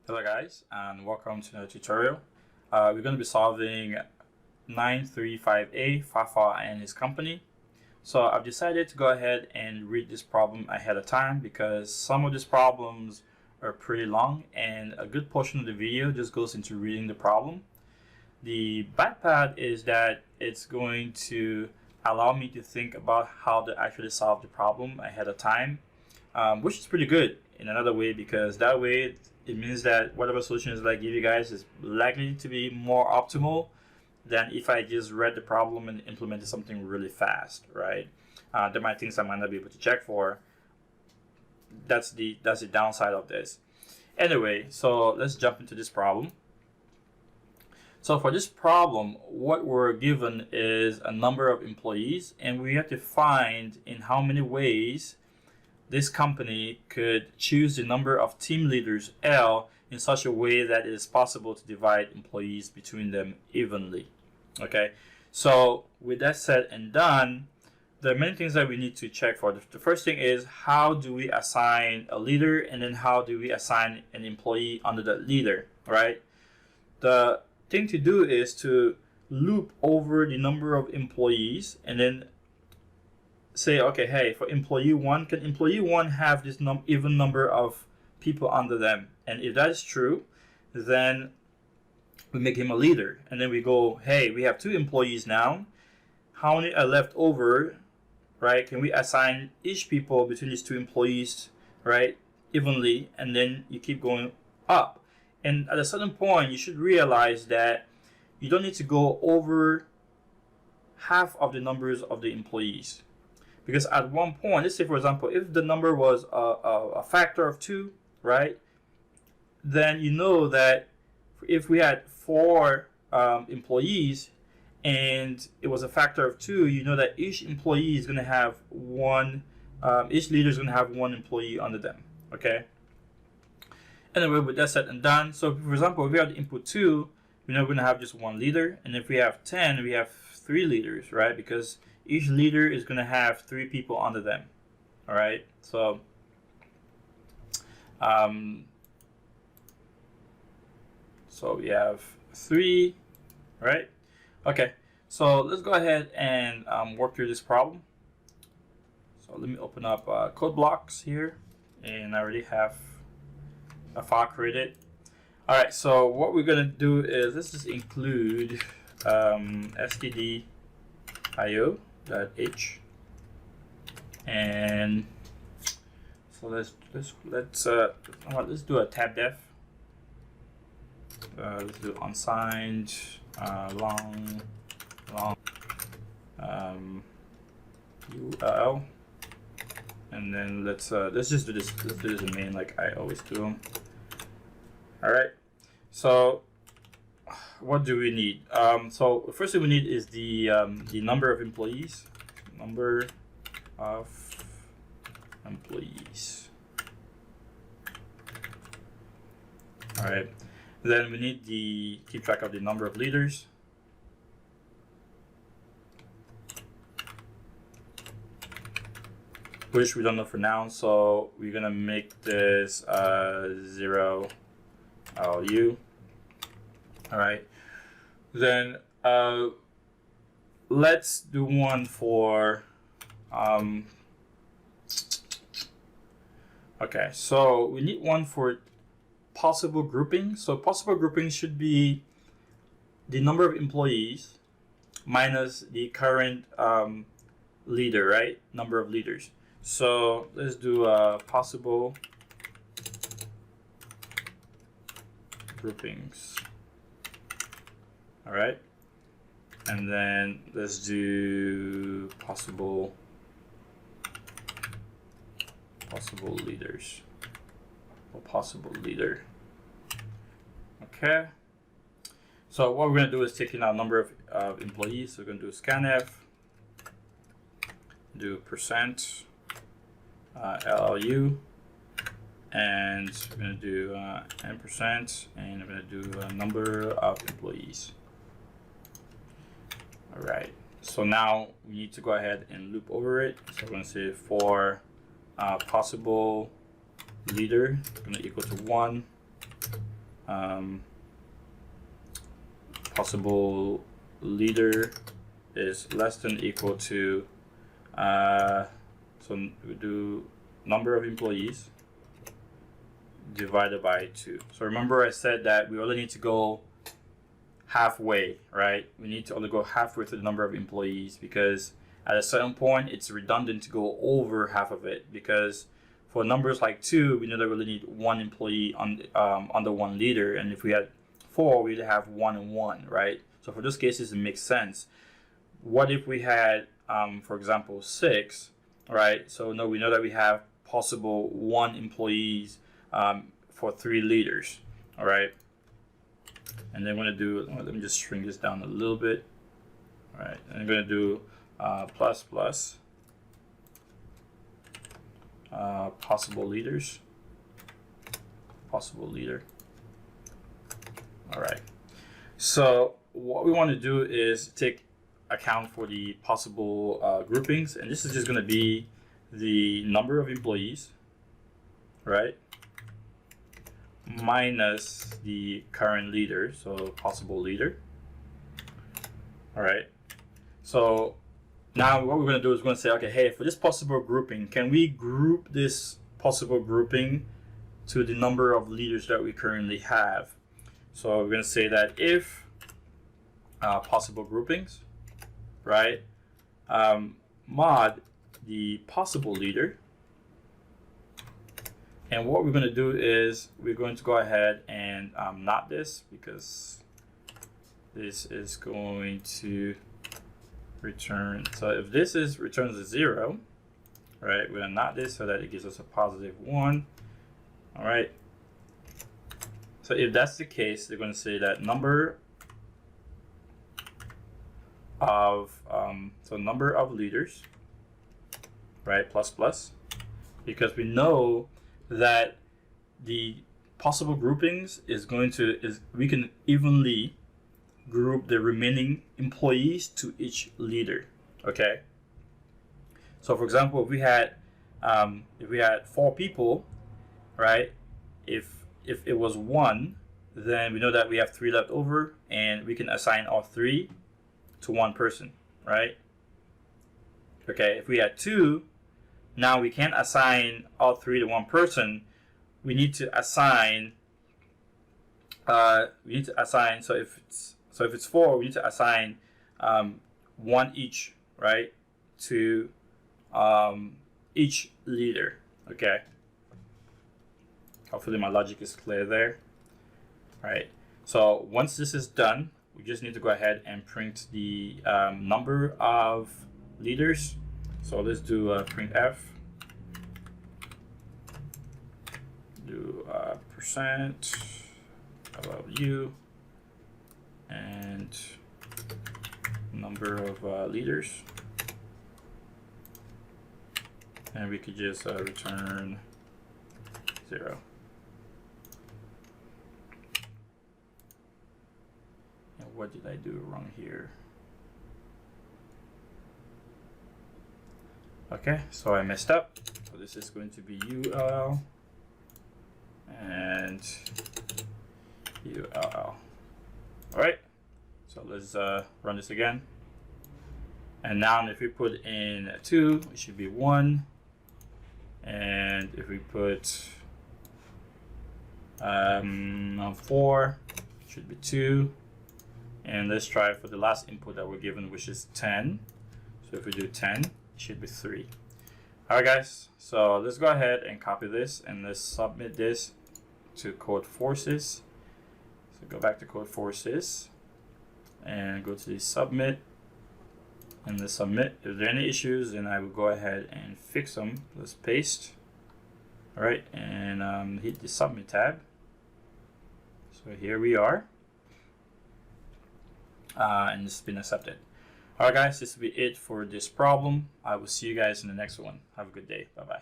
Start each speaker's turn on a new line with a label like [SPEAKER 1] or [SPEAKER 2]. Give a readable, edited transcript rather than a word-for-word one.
[SPEAKER 1] Hello guys, and welcome to another tutorial. We're going to be solving 935A, Fafa and his company. So I've decided to go ahead and read this problem ahead of time because some of these problems are pretty long and a good portion of the video just goes into reading the problem. The bad part is that it's going to allow me to think about how to actually solve the problem ahead of time, which is pretty good in another way because that way it means that whatever solutions that I give you guys is likely to be more optimal than if I just read the problem and implemented something really fast, right? There might things I might not be able to check for. That's the downside of this. Anyway, so let's jump into this problem. So for this problem, what we're given is a number of employees, and we have to find in how many ways this company could choose the number of team leaders L in such a way that it is possible to divide employees between them evenly. Okay, so with that said and done, there are many things that we need to check for. The first thing is, how do we assign a leader, and then how do we assign an employee under that leader, right? The thing to do is to loop over the number of employees and then say, okay, hey, for employee one, can employee one have this even number of people under them? And if that is true, then we make him a leader. And then we go, hey, we have 2 employees now. How many are left over, right? Can we assign each people between these 2 employees, right, evenly? And then you keep going up. And at a certain point, you should realize that you don't need to go over half of the numbers of the employees. Because at one point, let's say for example, if the number was a factor of 2, right, then you know that if we had 4 employees and it was a factor of 2, you know that each employee is going to have each leader is going to have 1 employee under them. Okay. Anyway, with that said and done, so for example, if we have the input 2, we're not going to have just 1 leader, and if we have 10, we have 3 leaders, right? Because each leader is going to have 3 people under them. All right, so we have 3, right? Okay, so let's go ahead and work through this problem. So let me open up code blocks here, and I already have a file created. All right, so what we're going to do is let's just include stdio.h, and so let's do a tab def. Let's do unsigned long URL, and then let's just do this. Let's do this in main like I always do. All right, so what do we need? So the first thing we need is the number of employees. Number of employees. All right. Then we need keep track of the number of leaders. Which we don't know for now, so we're gonna make this 0 LU. All right, then let's do one for okay, so we need one for possible grouping. So possible grouping should be the number of employees minus the current leader, right? Number of leaders. So let's do possible groupings. All right, and then let's do possible leaders or possible leader. Okay, so what we're going to do is take in our number of employees. So we're going to do scanf, do percent LLU, and we're going to do n%, and we're going to do a number of employees. All right, so now we need to go ahead and loop over it. So we're going to say for possible leader, it's going to equal to 1, possible leader is less than equal to, so we do number of employees divided by 2. So remember I said that we only need to go halfway, right? We need to only go halfway through the number of employees, because at a certain point it's redundant to go over half of it, because for numbers like 2, we know that we only need 1 employee on under 1 leader, and if we had 4, we'd have 1 and 1, right? So for those cases it makes sense. What if we had for example 6, right? So no, we know that we have possible 1 employees for 3 leaders, all right? And then I'm going to do, let me just shrink this down a little bit. All right, and I'm going to do plus plus possible leaders, possible leader. All right, so what we want to do is take account for the possible groupings, and this is just going to be the number of employees, right, minus the current leader, so possible leader. All right, so now what we're going to do is we're going to say, okay, hey, for this possible grouping, can we group this possible grouping to the number of leaders that we currently have? So we're going to say that if possible groupings, right, mod the possible leader. And what we're going to do is we're going to go ahead and not this, because this is going to return. So if this is returns a 0, right, we're going to not this so that it gives us a positive 1. All right. So if that's the case, they're going to say that number of number of leaders, right, plus plus, because we know that the possible groupings is we can evenly group the remaining employees to each leader. Okay, so for example, if we had 4 people, right, if it was 1, then we know that we have 3 left over, and we can assign all 3 to 1 person, right? Okay, if we had 2, now we can't assign all 3 to 1 person. We need to assign. So if it's 4, we need to assign 1 each, right, to each leader. Okay. Hopefully my logic is clear there. All right. So once this is done, we just need to go ahead and print the number of leaders. So let's do printf. Do percent %u and number of leaders, and we could just return 0. And what did I do wrong here? Okay, so I messed up. So this is going to be ULL and ULL. All right, so let's run this again. And now if we put in 2, it should be 1. And if we put 4, it should be 2. And let's try for the last input that we're given, which is 10. So if we do 10, it should be 3. All right, guys, so let's go ahead and copy this, and let's submit this to Codeforces. So go back to Codeforces and go to the submit, and the submit. If there are any issues, then I will go ahead and fix them. Let's paste. All right, and hit the submit tab. So here we are, and it's been accepted. All right, guys, this will be it for this problem. I will see you guys in the next one. Have a good day. Bye-bye.